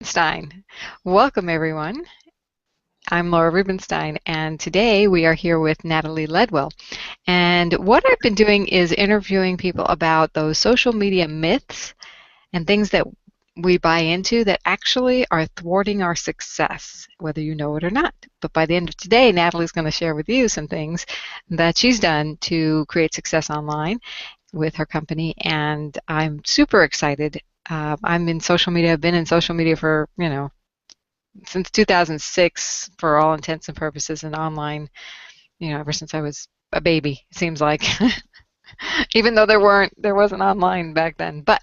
Rubenstein. Welcome, everyone. I'm Laura Rubenstein, and today we are here with Natalie Ledwell. And what I've been doing is interviewing people about those social media myths and things that we buy into that actually are thwarting our success, whether you know it or not. But by the end of today, Natalie's going to share with you some things that she's done to create success online with her company, and I'm super excited. I'm in social media. I've been in social media for, since 2006 for all intents and purposes, and online, ever since I was a baby, it seems like. Even though there wasn't online back then. But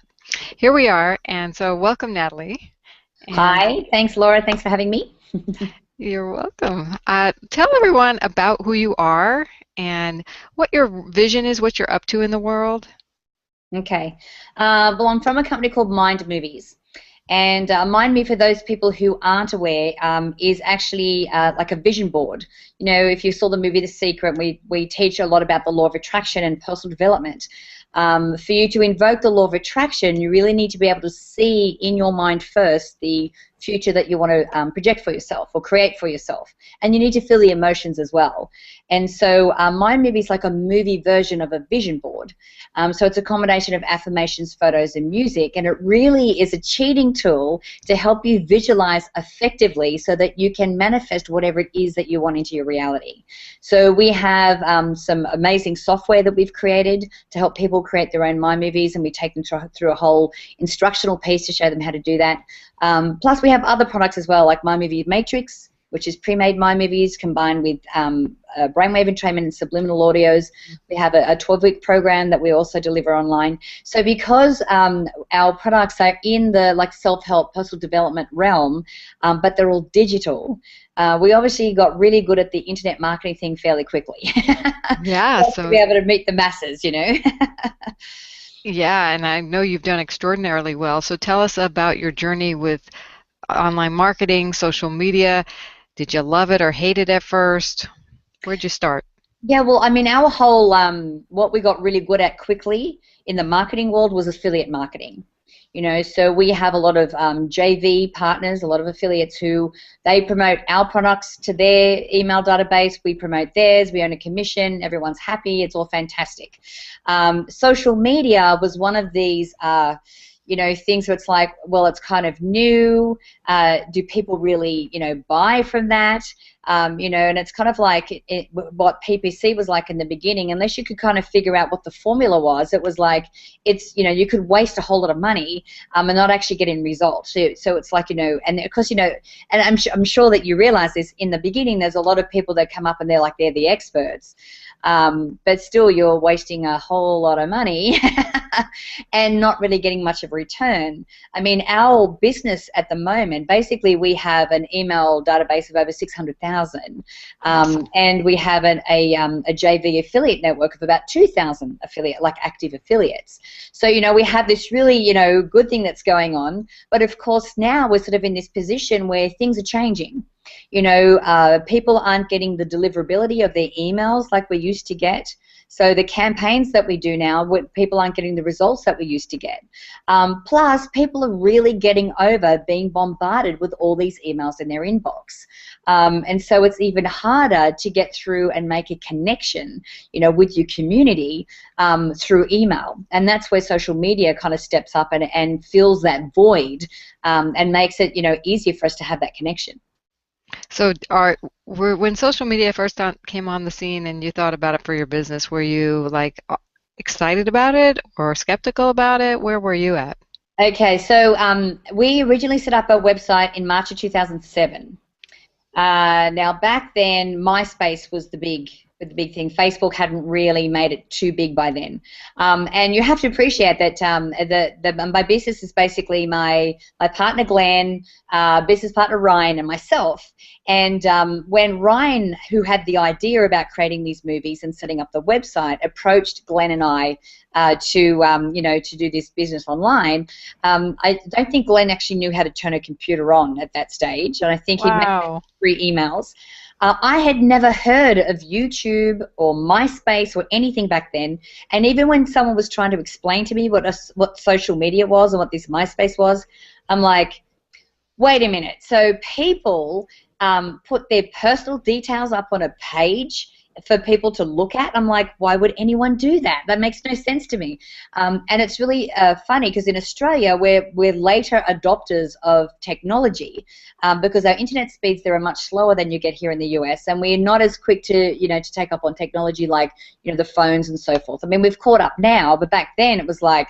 here we are, and so welcome, Natalie. And Hi, thanks Laura, thanks for having me. you're welcome. Tell everyone about who you are and what your vision is, what you're up to in the world. Okay, well I'm from a company called Mind Movies. And Mind Me, for those people who aren't aware, is actually like a vision board. You know, if you saw the movie The Secret, we teach a lot about the law of attraction and personal development. For you to invoke the law of attraction, you really need to be able to see in your mind first the future that you want to project for yourself or create for yourself. And you need to feel the emotions as well. And so Mind Movie is like a movie version of a vision board. So it's a combination of affirmations, photos, and music, and it really is a cheating tool to help you visualize effectively so that you can manifest whatever it is that you want into your reality. So we have some amazing software that we've created to help people create their own mind movies, and we take them through a whole instructional piece to show them how to do that. Plus we have other products as well, like Mind Movie Matrix, which is pre-made mind movies combined with brainwave entrainment and subliminal audios. We have a 12-week program that we also deliver online. So because our products are in the like self-help, personal development realm, but they're all digital, we obviously got really good at the internet marketing thing fairly quickly. Yeah, To so be able to meet the masses, you know. yeah, and I know you've done extraordinarily well. So tell us about your journey with online marketing, social media. Did you love it or hate it at first? Where'd you start? Yeah, well, I mean, our whole what we got really good at quickly in the marketing world was affiliate marketing. You know, so we have a lot of JV partners, a lot of affiliates who they promote our products to their email database. We promote theirs. We earn a commission. Everyone's happy. It's all fantastic. Social media was one of these. You know, things where it's like, well, it's kind of new. Do people really, buy from that? And it's kind of like what PPC was like in the beginning. Unless you could kind of figure out what the formula was, it was like you could waste a whole lot of money and not actually get any results. So it's like, and of course, and I'm sure that you realize this in the beginning. There's a lot of people that come up and they're like they're the experts. But still you're wasting a whole lot of money and not really getting much of a return. I mean, our business at the moment, basically we have an email database of over 600,000 and we have a JV affiliate network of about 2,000 active affiliates. So, we have this really, good thing that's going on, but of course now we're sort of in this position where things are changing. People aren't getting the deliverability of their emails like we used to get. So the campaigns that we do now, people aren't getting the results that we used to get. Plus, people are really getting over being bombarded with all these emails in their inbox. And so it's even harder to get through and make a connection, with your community through email. And that's where social media kind of steps up and fills that void and makes it, easier for us to have that connection. So when social media first came on the scene and you thought about it for your business, were you like excited about it or skeptical about it? Where were you at? Okay, so we originally set up a website in March of 2007. Now back then, MySpace was the big thing. Facebook hadn't really made it too big by then, and you have to appreciate that my business is basically my partner Glenn, business partner Ryan, and myself. And when Ryan, who had the idea about creating these movies and setting up the website, approached Glenn and I to do this business online, I don't think Glenn actually knew how to turn a computer on at that stage, and I think he'd made Wow. 3 emails. I had never heard of YouTube or MySpace or anything back then, and even when someone was trying to explain to me what social media was and what this MySpace was, I'm like, wait a minute. So people put their personal details up on a page for people to look at. I'm like, why would anyone do that? That makes no sense to me. And it's really funny because in Australia, we're later adopters of technology because our internet speeds there are much slower than you get here in the US, and we're not as quick to to take up on technology like the phones and so forth. I mean, we've caught up now, but back then it was like,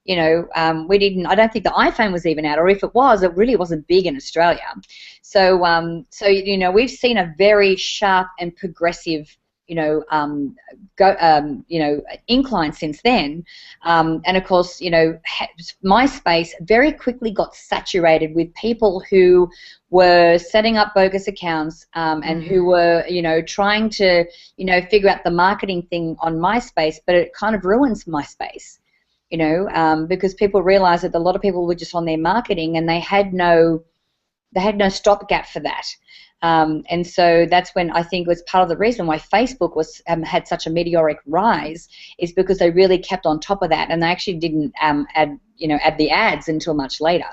we didn't. I don't think the iPhone was even out, or if it was, it really wasn't big in Australia. So we've seen a very sharp and progressive, incline since then. And of course, MySpace very quickly got saturated with people who were setting up bogus accounts and who were, trying to, figure out the marketing thing on MySpace, but it kind of ruins MySpace. Because people realized that a lot of people were just on their marketing and they had no stopgap for that. And so that's when I think was part of the reason why Facebook was had such a meteoric rise, is because they really kept on top of that, and they actually didn't add the ads until much later.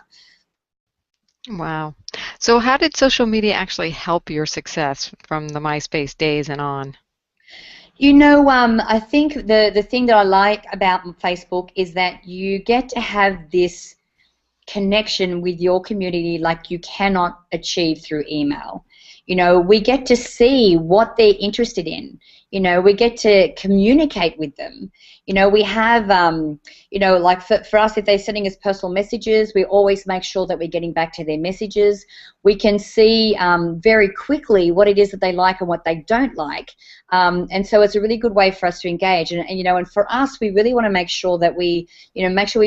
Wow. So how did social media actually help your success from the MySpace days and on? I think the thing that I like about Facebook is that you get to have this connection with your community like you cannot achieve through email. We get to see what they're interested in. We get to communicate with them. We have, like for us, if they're sending us personal messages, we always make sure that we're getting back to their messages. We can see very quickly what it is that they like and what they don't like. And so it's a really good way for us to engage. And for us, we really want to make sure that we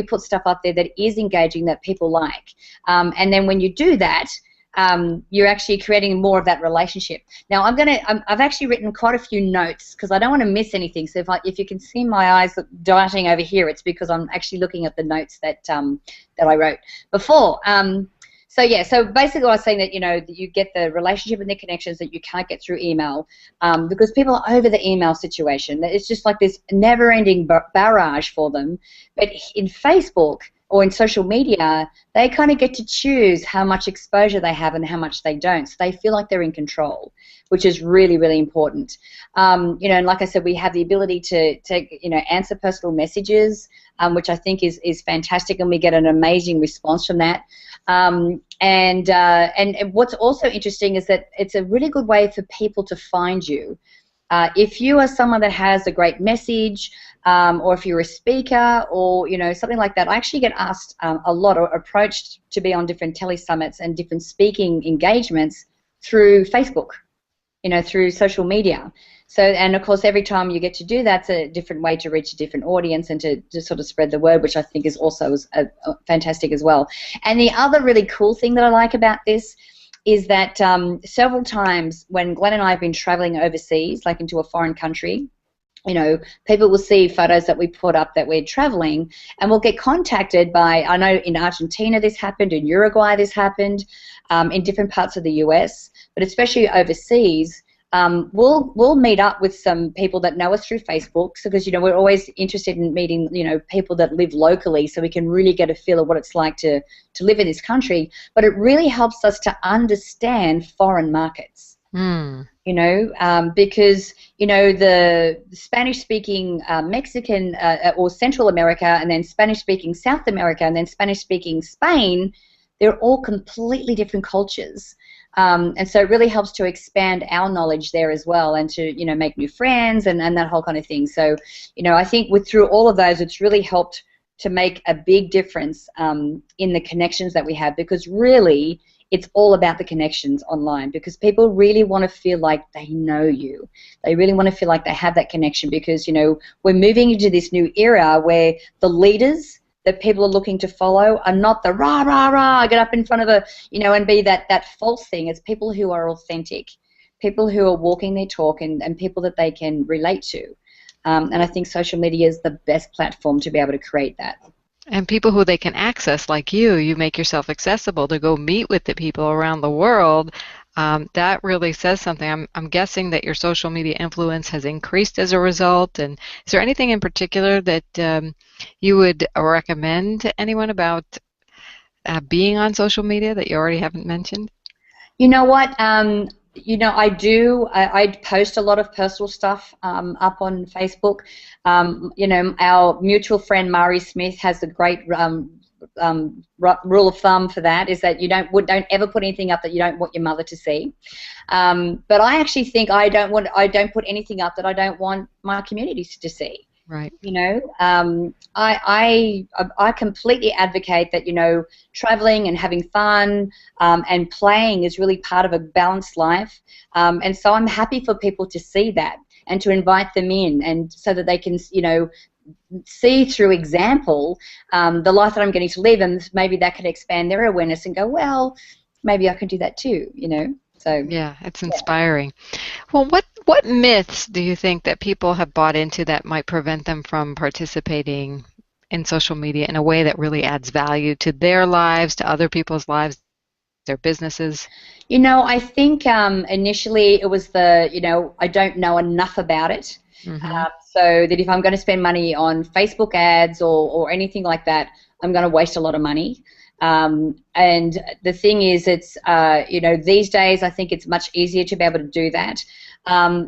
put stuff up there that is engaging, that people like. And then when you do that, you're actually creating more of that relationship. Now, I've actually written quite a few notes because I don't want to miss anything. So if you can see my eyes darting over here, it's because I'm actually looking at the notes that I wrote before. So basically, I was saying that that you get the relationship and the connections that you can't get through email, because people are over the email situation. It's just like this never-ending barrage for them. But in Facebook or in social media, they kind of get to choose how much exposure they have and how much they don't. So they feel like they're in control, which is really, really important. And like I said, we have the ability to answer personal messages, which I think is fantastic, and we get an amazing response from that. And what's also interesting is that it's a really good way for people to find you. If you are someone that has a great message, or if you're a speaker, or something like that, I actually get asked a lot, or approached to be on different tele-summits and different speaking engagements through Facebook, through social media. So, and of course, every time you get to do that, it's a different way to reach a different audience and to sort of spread the word, which I think is also fantastic as well. And the other really cool thing that I like about this is that several times when Glenn and I have been traveling overseas, like into a foreign country, people will see photos that we put up that we're traveling, and we'll get contacted by, I know in Argentina this happened, in Uruguay this happened, in different parts of the US, but especially overseas. We'll meet up with some people that know us through Facebook, because we're always interested in meeting people that live locally, so we can really get a feel of what it's like to live in this country. But it really helps us to understand foreign markets. Because the Spanish-speaking Mexican or Central America, and then Spanish-speaking South America, and then Spanish-speaking Spain, they're all completely different cultures. And so it really helps to expand our knowledge there as well, and to make new friends and that whole kind of thing. So I think through all of those, it's really helped to make a big difference in the connections that we have, because really it's all about the connections online, because people really want to feel like they know you. They really want to feel like they have that connection, because we're moving into this new era where the leaders that people are looking to follow are not the rah, rah, rah, get up in front of and be that false thing. It's people who are authentic, people who are walking their talk, and people that they can relate to. And I think social media is the best platform to be able to create that. And people who they can access, like you make yourself accessible to go meet with the people around the world. That really says something. I'm guessing that your social media influence has increased as a result. And is there anything in particular that you would recommend to anyone about being on social media that you already haven't mentioned? You know what? I do. I post a lot of personal stuff up on Facebook. Our mutual friend Mari Smith has a great rule of thumb for that, is that you don't ever put anything up that you don't want your mother to see. But I actually think I don't put anything up that I don't want my communities to see. Right. I completely advocate that, traveling and having fun and playing is really part of a balanced life, and so I'm happy for people to see that and to invite them in, and so that they can, see through example the life that I'm getting to live, and maybe that could expand their awareness and go, well, maybe I can do that too. So Yeah, it's yeah. inspiring. Well, what myths do you think that people have bought into that might prevent them from participating in social media in a way that really adds value to their lives, to other people's lives, their businesses? I think initially it was I don't know enough about it. Hmm. So that if I'm going to spend money on Facebook ads or anything like that, I'm going to waste a lot of money. And the thing is, it's, these days I think it's much easier to be able to do that.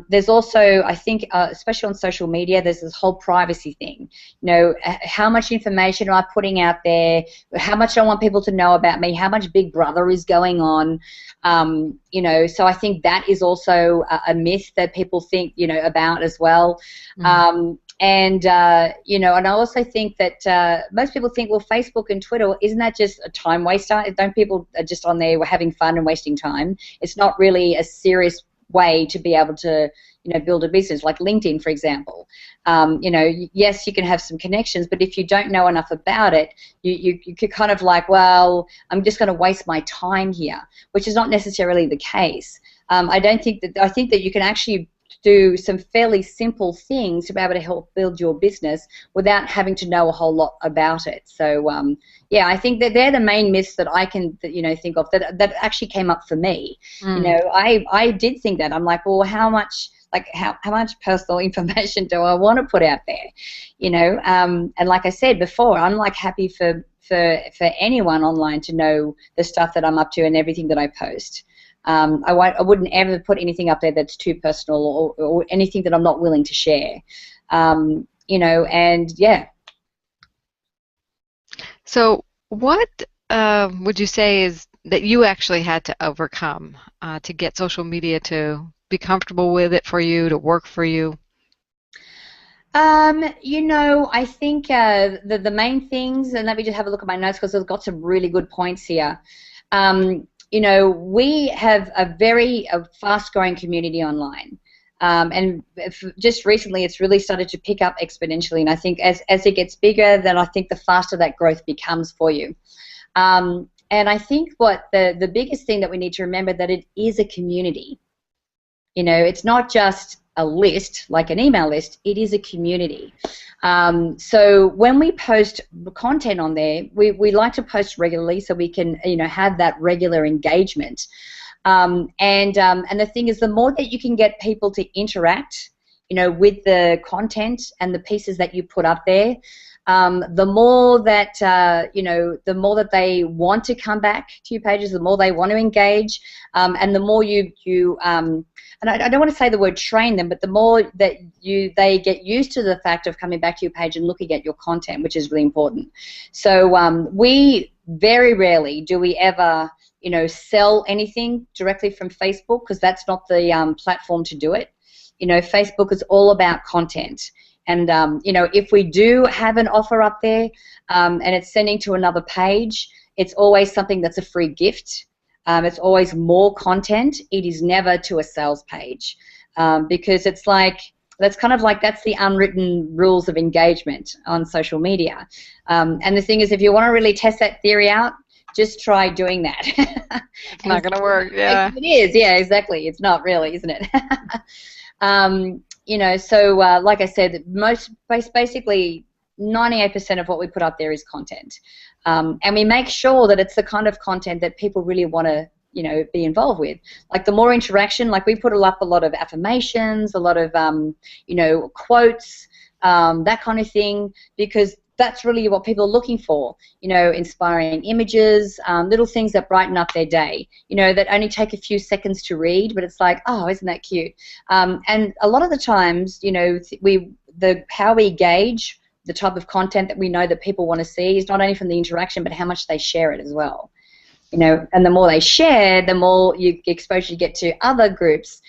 There's also, I think, especially on social media, there's this whole privacy thing. How much information am I putting out there? How much do I want people to know about me? How much Big Brother is going on? So I think that is also a myth that people think, about as well. Hmm. And I also think that most people think, well, Facebook and Twitter, isn't that just a time waster? Don't people are just on there having fun and wasting time? It's not really a serious way to be able to, build a business, like LinkedIn, for example. Yes, you can have some connections, but if you don't know enough about it, you could kind of like, well, I'm just going to waste my time here, which is not necessarily the case. I think that you can actually do some fairly simple things to be able to help build your business without having to know a whole lot about it. So yeah, I think that they're the main myths that I can think of that actually came up for me. Mm. I did think that. I'm like, well, how much personal information do I want to put out there? And like I said before, I'm like happy for anyone online to know the stuff that I'm up to and everything that I post. I wouldn't ever put anything up there that's too personal or anything that I'm not willing to share. And yeah. So, what would you say is that you actually had to overcome to get social media to be comfortable with it for you, to work for you? I think the main things, and let me just have a look at my notes because I've got some really good points here. We have a very fast-growing community online. And just recently, it's really started to pick up exponentially. And I think as it gets bigger, then I think the faster that growth becomes for you. And I think what the biggest thing that we need to remember, that it is a community. It's not just a list, like an email list, it is a community. So when we post content on there, we like to post regularly so we can, have that regular engagement. And the thing is, the more that you can get people to interact, with the content and the pieces that you put up there, the more that the more that they want to come back to your pages, the more they want to engage, and the more you and I don't want to say the word train them, but the more that they get used to the fact of coming back to your page and looking at your content, which is really important. So we very rarely do we ever sell anything directly from Facebook, because that's not the platform to do it. Facebook is all about content. And, if we do have an offer up there and it's sending to another page, it's always something that's a free gift. It's always more content. It is never to a sales page, because it's like, that's the unwritten rules of engagement on social media. And the thing is, if you want to really test that theory out, just try doing that. It's not going to work. Yeah. It is, yeah, exactly. It's not really, isn't it? So like I said, basically 98% of what we put up there is content. And we make sure that it's the kind of content that people really want to, be involved with. Like the more interaction, like we put up a lot of affirmations, a lot of, quotes, that kind of thing, because that's really what people are looking for, you know, inspiring images, little things that brighten up their day, you know, that only take a few seconds to read, but it's like, oh, isn't that cute? And a lot of the times, you know, how we gauge the type of content that we know that people want to see is not only from the interaction, but how much they share it as well. You know, and the more they share, the more exposure you get to other groups,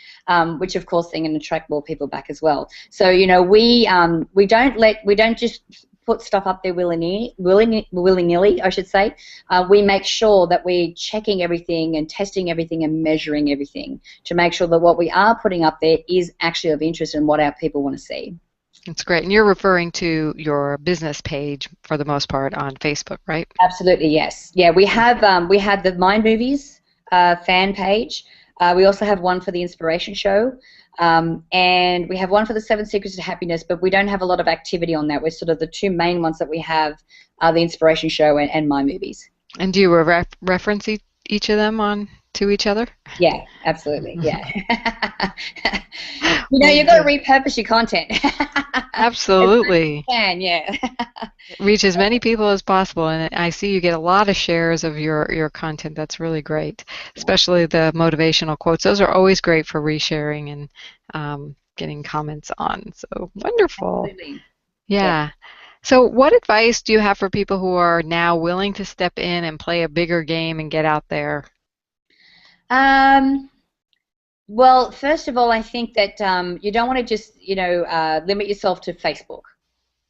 which of course then can attract more people back as well. So, you know, we don't just put stuff up there willy-nilly, I should say. We make sure that we're checking everything and testing everything and measuring everything to make sure that what we are putting up there is actually of interest and what our people want to see. That's great. And you're referring to your business page for the most part on Facebook, right? Absolutely, yes. Yeah, we have the Mind Movies fan page. We also have one for the Inspiration Show, and we have one for the 7 Secrets to Happiness, but we don't have a lot of activity on that. We're sort of the two main ones that we have are the Inspiration Show and Mind Movies. And do you reference each of them on to each other? Yeah, absolutely, yeah. You know, you've got to repurpose your content. Absolutely. Yeah. Reach as many people as possible, and I see you get a lot of shares of your content. That's really great, especially the motivational quotes. Those are always great for resharing and getting comments on. So wonderful. Absolutely. Yeah. So what advice do you have for people who are now willing to step in and play a bigger game and get out there? Well, first of all, I think that you don't want to just, you know, limit yourself to Facebook.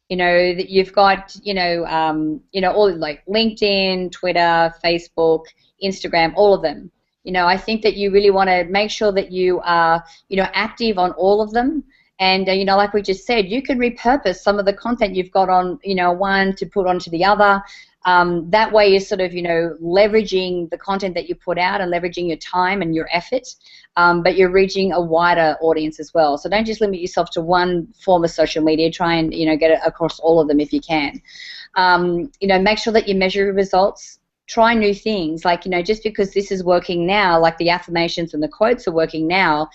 You know, that you've got, all like LinkedIn, Twitter, Facebook, Instagram, all of them. You know, I think that you really want to make sure that you are, you know, active on all of them. And, you know, like we just said, you can repurpose some of the content you've got on, you know, one to put onto the other. That way you're sort of, you know, leveraging the content that you put out and leveraging your time and your effort, but you're reaching a wider audience as well. So don't just limit yourself to one form of social media. Try and, you know, get it across all of them if you can. You know, make sure that you measure your results. Try new things. Like, you know, just because this is working now, like the affirmations and the quotes are working now,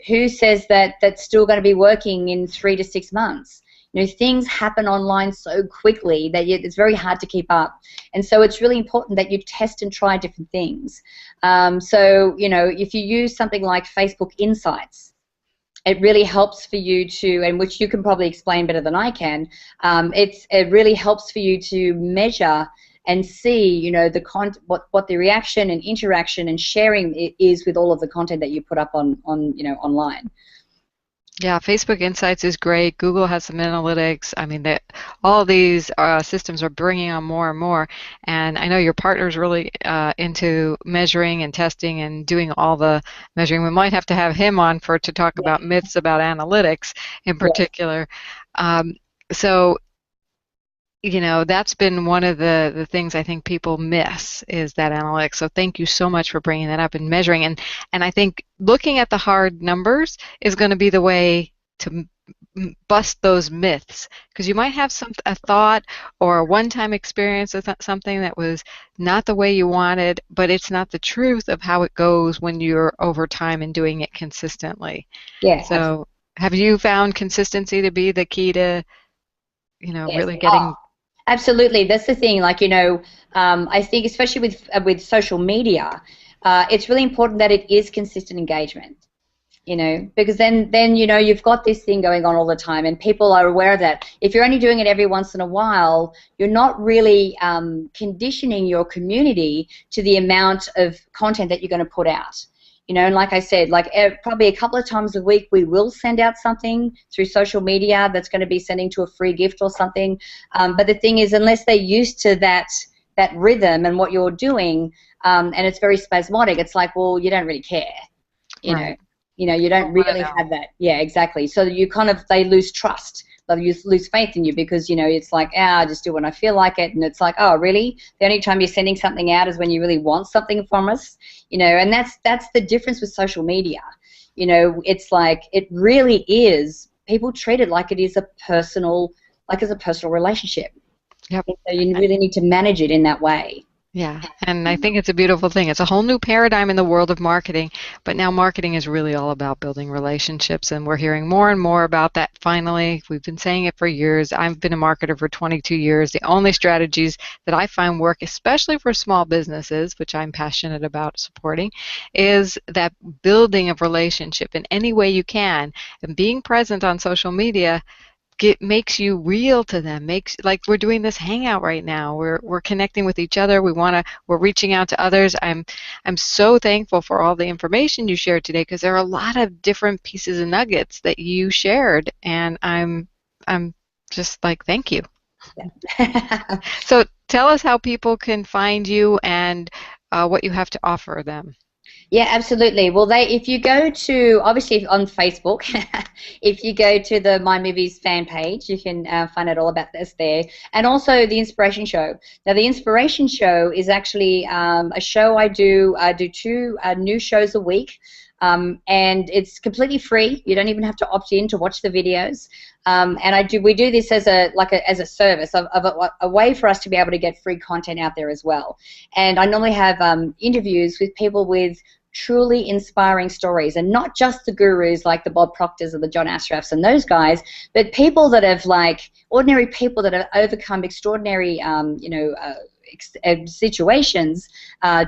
who says that that's still going to be working in 3 to 6 months? You know, things happen online so quickly that it's very hard to keep up. And so it's really important that you test and try different things. So, you know, if you use something like Facebook Insights, it really helps for you to, and which you can probably explain better than I can, it really helps for you to measure and see, you know, what the reaction and interaction and sharing is with all of the content that you put up on you know, online. Yeah, Facebook Insights is great. Google has some analytics. I mean, all these systems are bringing on more and more. And I know your partner's really into measuring and testing and doing all the measuring. We might have to have him on to talk about myths about analytics in particular. So, you know, that's been one of the things I think people miss is that analytics. So thank you so much for bringing that up and measuring. And I think looking at the hard numbers is going to be the way to bust those myths, because you might have a thought or a one-time experience with something that was not the way you wanted, but it's not the truth of how it goes when you're over time and doing it consistently. Yeah. So Absolutely. have you found consistency to be the key to, you know, Yes. really getting... Absolutely, that's the thing. Like, you know, I think especially with social media, it's really important that it is consistent engagement. You know, because then you know you've got this thing going on all the time, and people are aware of that. If you're only doing it every once in a while, you're not really conditioning your community to the amount of content that you're going to put out. You know, and like I said, like probably a couple of times a week we will send out something through social media that's going to be sending to a free gift or something. But the thing is, unless they're used to that rhythm and what you're doing, and it's very spasmodic, it's like, well, you don't really care, you know. You know, you don't really have that. Yeah, exactly. So you they lose trust. They lose faith in you because, you know, it's like, I just do when I feel like it. And it's like, oh, really? The only time you're sending something out is when you really want something from us, you know, and that's the difference with social media. You know, it's like it really is, people treat it like it is a personal relationship. Yep. And so you really need to manage it in that way. Yeah, and I think it's a beautiful thing. It's a whole new paradigm in the world of marketing, but now marketing is really all about building relationships, and we're hearing more and more about that finally. We've been saying it for years. I've been a marketer for 22 years. The only strategies that I find work, especially for small businesses, which I'm passionate about supporting, is that building of relationship in any way you can, and being present on social media makes you real to them, makes like we're doing this hangout right now, we're connecting with each other, we're reaching out to others. I'm so thankful for all the information you shared today, because there are a lot of different pieces and nuggets that you shared, and I'm just like, thank you. Yeah. So tell us how people can find you, and what you have to offer them. Yeah, absolutely. Well, if you go to, obviously on Facebook, if you go to the My Movies fan page, you can find out all about this there. And also the Inspiration Show. Now, the Inspiration Show is actually a show I do. I do two new shows a week. And it's completely free. You don't even have to opt in to watch the videos. And we do this as a service of a way for us to be able to get free content out there as well. And I normally have interviews with people with truly inspiring stories, and not just the gurus like the Bob Proctors or the John Ashrafs and those guys, but people that have, like, ordinary people that have overcome extraordinary, situations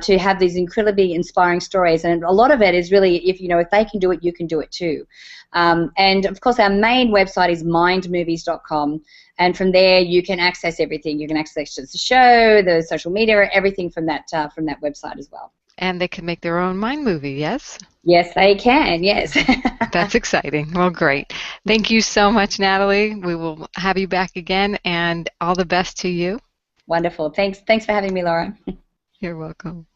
to have these incredibly inspiring stories. And a lot of it is really, if they can do it, you can do it too. And of course, our main website is mindmovies.com, and from there you can access everything. You can access the show, the social media, everything from that website as well. And they can make their own mind movie, yes? Yes, they can. Yes. That's exciting. Well, great. Thank you so much, Natalie. We will have you back again, and all the best to you. Wonderful. Thanks for having me, Laura. You're welcome.